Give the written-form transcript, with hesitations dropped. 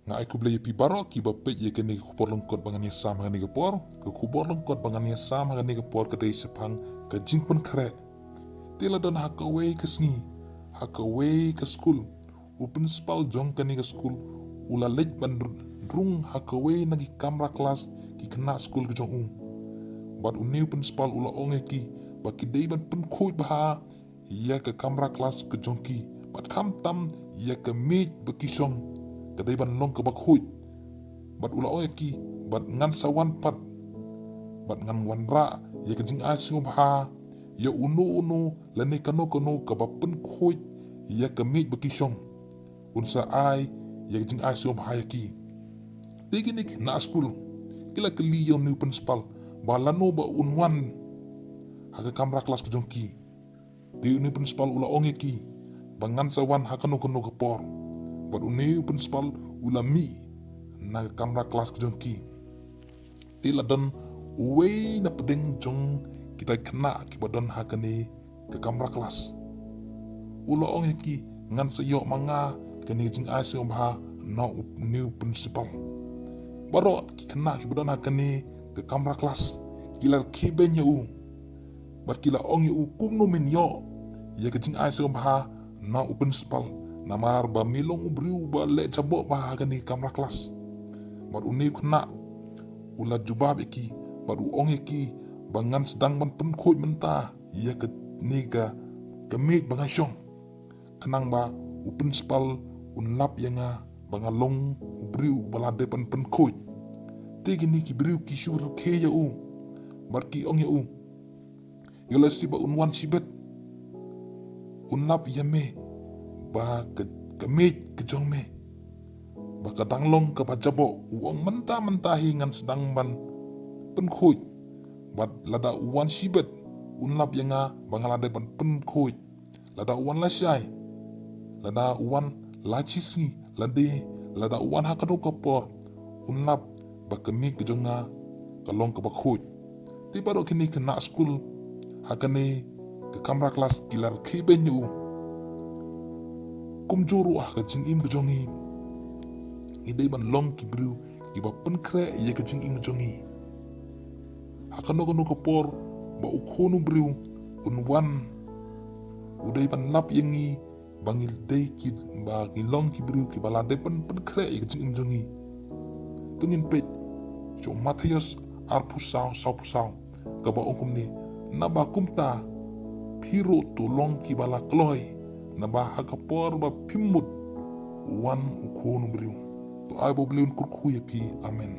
nga ay kublay pi baro ki bapet ye kene kupor lengkot bangan ye sam hangani kupor ke kupor lengkot bangan ye sam hangani kupor ke dai sepang ke jingpun kre tila don hakawe ke sngi hakawe ke skul u principal jong kani ke skul ula lej ban rung hakawe nagi kamera kelas ki kena skul ke jong bat uniu principal ula onge ki baki dai ban pen khoi bah ya ke kamera kelas ke jong ki bat kam tam ya ke meet baki song kadai ban long ke bakhoi bat ula oye ki bat ngan sawan pat bat ngan wanra ya ke jing asyum ha ya unu lane kano ka bapen khoi ya ke meet baki song unsa ai ya ke jing asyum ha ya ki teginik na school kila keli yo new principal ba lano ba unwan haga kamera kelas ke jong ki di new principal ula onge ki bangan sawan hakano ke por bat uniu principal ulami na kamera kelas ke jong ki tila dan uwe na pedeng jong kita kena ki badan hakane ke kamera kelas ula ong ki ngan sayok manga kene jing asyom ha na uniu principal baro ki kena ki badan hakane ke kamera kelas kila keben yu bat kila ong yu kum no min yo ya ke jing asyom ha na principal namar ba milong ubriu ba le cabok ba gani kamera kelas bar uni kena ula jubab iki baru ong iki bangan sedang ban pen khoi menta ya ke niga kemik bangasyong kenang ba u principal unlap yanga bangalong ubriu balade pen khoi tegini ki briu ki shur ke ya bar ki ong ya yola si ba unwan sibet unlap yame ba ke meet ke jong me ba ka danglong ka pajabo uang mentahi ngan sedang ban penkhoi bat lada uwan sibet unlap yanga bangalade ban penkhoi lada uwan lasyai lada uwan lachisi lada uwan hakado kapor unlap ba ke meet ke jonga kalong ka bakhoi tiba do kini kena school hakane ke kamera kelas gilar kebenyu kumjuru ke jing im ke jongi idai ban long ki bru ki ba pen kre ye ke jing im jongi hakano ke por ba ukhonu bru unwan udai ban lap yengi bangil dei ki ba ki long ki bru ki balade pen kre ye ke jing im jongi tungin pet so Matius arpusau saupusau ka ba ongkum ni na ba kumta piro to long ki bala kloi na ba hakapor ba pimut wan ukhonu bru to ai bo bleun kurku ya pi amen